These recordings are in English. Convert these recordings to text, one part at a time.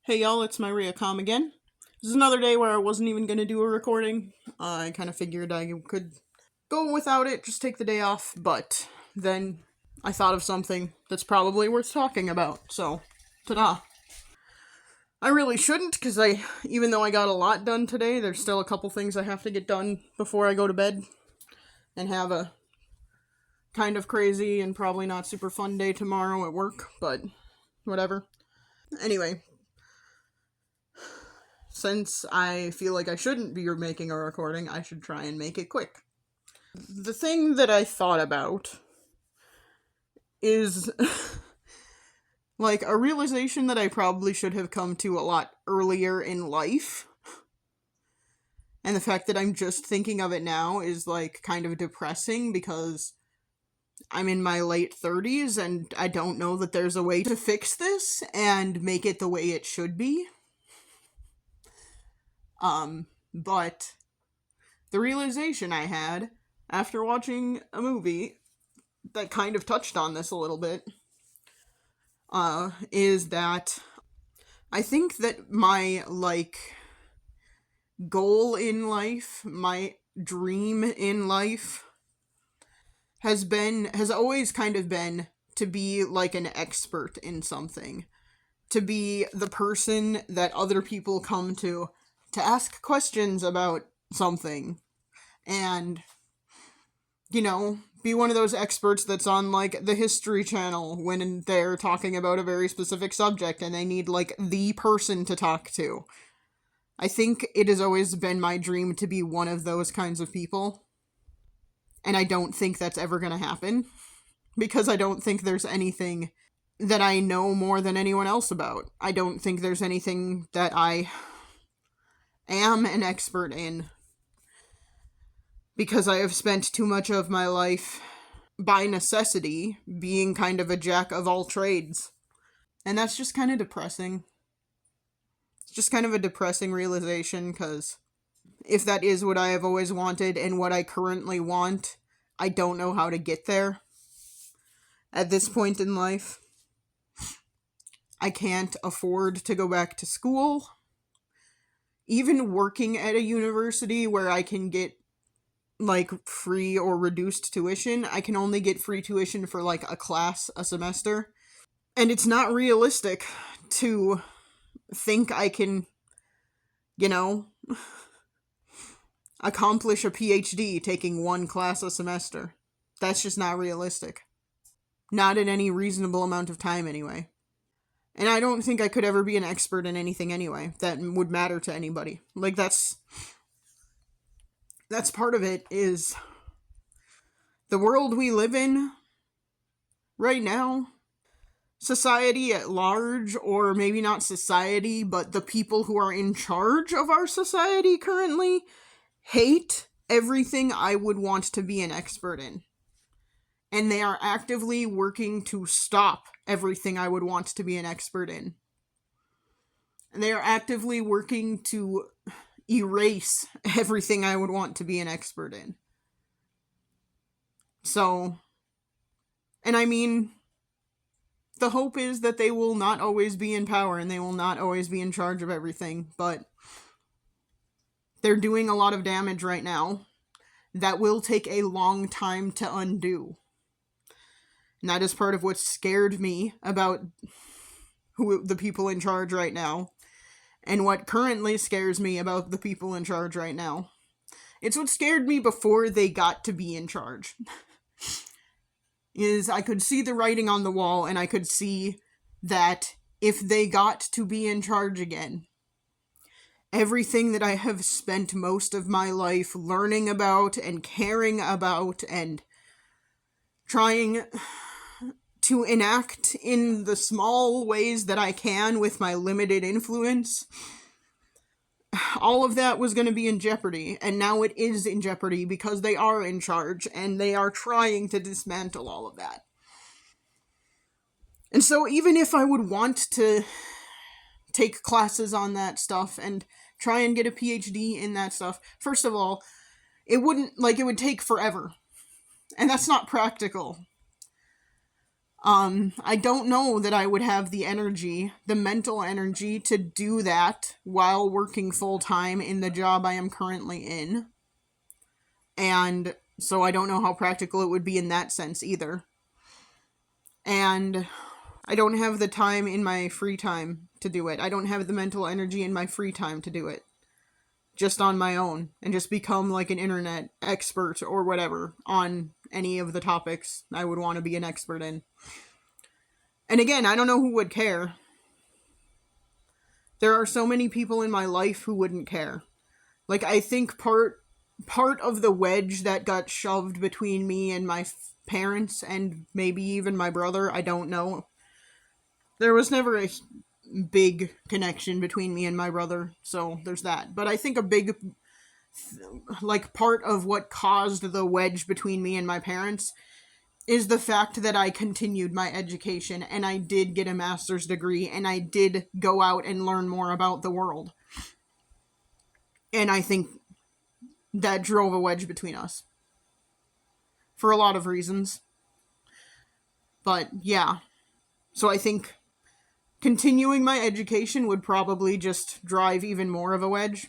Hey y'all, it's Maria Com again. This is another day where I wasn't even gonna do a recording. I kind of figured I could go without it, just take the day off, but then I thought of something that's probably worth talking about, so ta-da. I really shouldn't, because even though I got a lot done today, there's still a couple things I have to get done before I go to bed and have a kind of crazy and probably not super fun day tomorrow at work, but whatever. Anyway, since I feel like I shouldn't be making a recording, I should try and make it quick. The thing that I thought about is like a realization that I probably should have come to a lot earlier in life. And the fact that I'm just thinking of it now is like kind of depressing because I'm in my late 30s and I don't know that there's a way to fix this and make it the way it should be. But the realization I had after watching a movie that kind of touched on this a little bit, is that I think that my, goal in life, my dream in life, has always kind of been to be, like, an expert in something. To be the person that other people come to ask questions about something. And, be one of those experts that's on, like, the History Channel when they're talking about a very specific subject and they need, like, the person to talk to. I think it has always been my dream to be one of those kinds of people. And I don't think that's ever gonna happen. Because I don't think there's anything that I know more than anyone else about. I don't think there's anything that I am an expert in. Because I have spent too much of my life, by necessity, being kind of a jack of all trades. And that's just kind of depressing. It's just kind of a depressing realization, because if that is what I have always wanted and what I currently want, I don't know how to get there. At this point in life, I can't afford to go back to school. Even working at a university where I can get free or reduced tuition, I can only get free tuition for a class a semester. And it's not realistic to think I can, accomplish a PhD taking one class a semester. That's just not realistic. Not in any reasonable amount of time, anyway. And I don't think I could ever be an expert in anything anyway that would matter to anybody. That's part of it, is the world we live in right now, society at large, or maybe not society, but the people who are in charge of our society currently, hate everything I would want to be an expert in. And they are actively working to stop everything I would want to be an expert in. And they are actively working to erase everything I would want to be an expert in. So, and I mean, the hope is that they will not always be in power and they will not always be in charge of everything, but they're doing a lot of damage right now that will take a long time to undo. And that is part of what scared me about the people in charge right now. And what currently scares me about the people in charge right now. It's what scared me before they got to be in charge. Is I could see the writing on the wall, and I could see that if they got to be in charge again, everything that I have spent most of my life learning about and caring about and trying to enact in the small ways that I can with my limited influence, all of that was going to be in jeopardy, and now it is in jeopardy because they are in charge, and they are trying to dismantle all of that. And so even if I would want to take classes on that stuff and try and get a PhD in that stuff, first of all, it would take forever. And that's not practical. I don't know that I would have the energy, the mental energy to do that while working full time in the job I am currently in. And so I don't know how practical it would be in that sense either. And I don't have the time in my free time to do it. I don't have the mental energy in my free time to do it. Just on my own and just become like an internet expert or whatever on any of the topics I would want to be an expert in. And again, I don't know who would care. There are so many people in my life who wouldn't care. Like, I think part of the wedge that got shoved between me and my parents and maybe even my brother, I don't know. There was never a big connection between me and my brother, so there's that. But I think a big, like, part of what caused the wedge between me and my parents is the fact that I continued my education and I did get a master's degree and I did go out and learn more about the world. And I think that drove a wedge between us. For a lot of reasons. But yeah. So I think continuing my education would probably just drive even more of a wedge.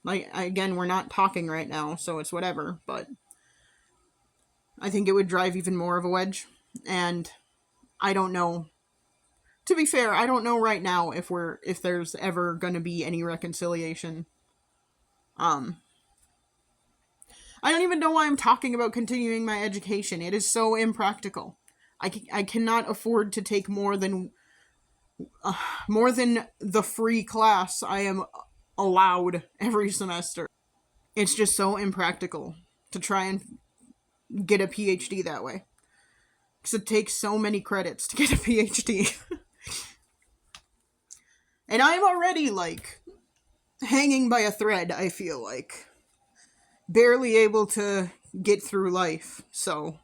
Like, again, we're not talking right now, so it's whatever, but I think it would drive even more of a wedge. And I don't know. To be fair, I don't know right now if there's ever going to be any reconciliation. I don't even know why I'm talking about continuing my education. It is so impractical. I cannot afford to take more than the free class I am allowed every semester. It's just so impractical to try and get a PhD that way. Because it takes so many credits to get a PhD. And I'm already, like, hanging by a thread, I feel like. Barely able to get through life, so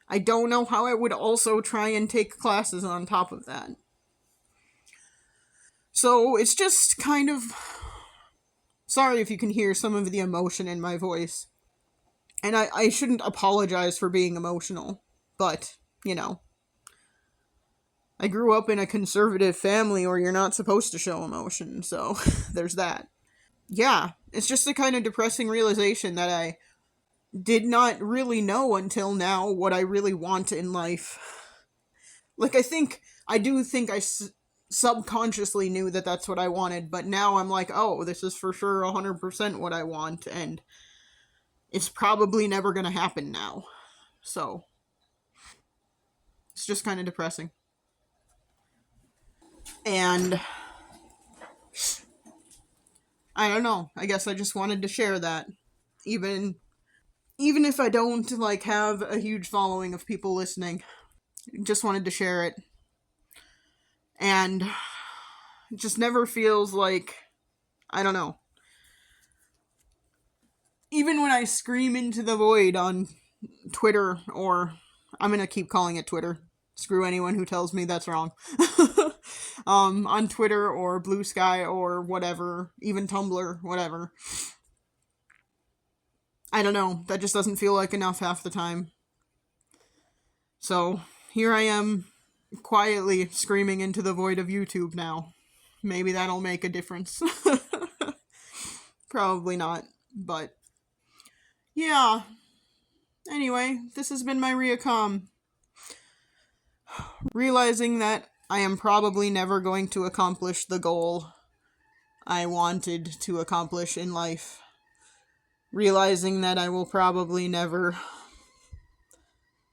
I don't know how I would also try and take classes on top of that. So it's just kind of... Sorry if you can hear some of the emotion in my voice. And I shouldn't apologize for being emotional, but, you know. I grew up in a conservative family where you're not supposed to show emotion, so there's that. Yeah, it's just a kind of depressing realization that I did not really know until now what I really want in life. Like, I do think I subconsciously knew that that's what I wanted, but now I'm like, oh, this is for sure 100% what I want, and it's probably never gonna happen now. So, it's just kind of depressing. And I don't know, I guess I just wanted to share that. Even if I don't, like, have a huge following of people listening, just wanted to share it. And it just never feels like, I don't know. Even when I scream into the void on Twitter, or I'm gonna keep calling it Twitter. Screw anyone who tells me that's wrong. On Twitter or Blue Sky or whatever, even Tumblr, whatever. I don't know, that just doesn't feel like enough half the time. So, here I am, quietly screaming into the void of YouTube now. Maybe that'll make a difference. Probably not, but yeah. Anyway, this has been my Riacom. Realizing that I am probably never going to accomplish the goal I wanted to accomplish in life. Realizing that I will probably never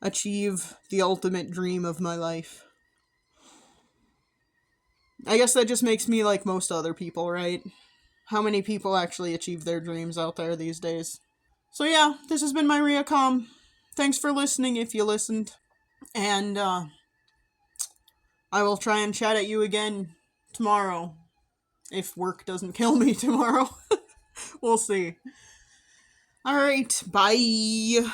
achieve the ultimate dream of my life. I guess that just makes me like most other people, right? How many people actually achieve their dreams out there these days? So yeah, this has been my Riacom. Thanks for listening if you listened. And I will try and chat at you again tomorrow. If work doesn't kill me tomorrow. We'll see. Alright, bye.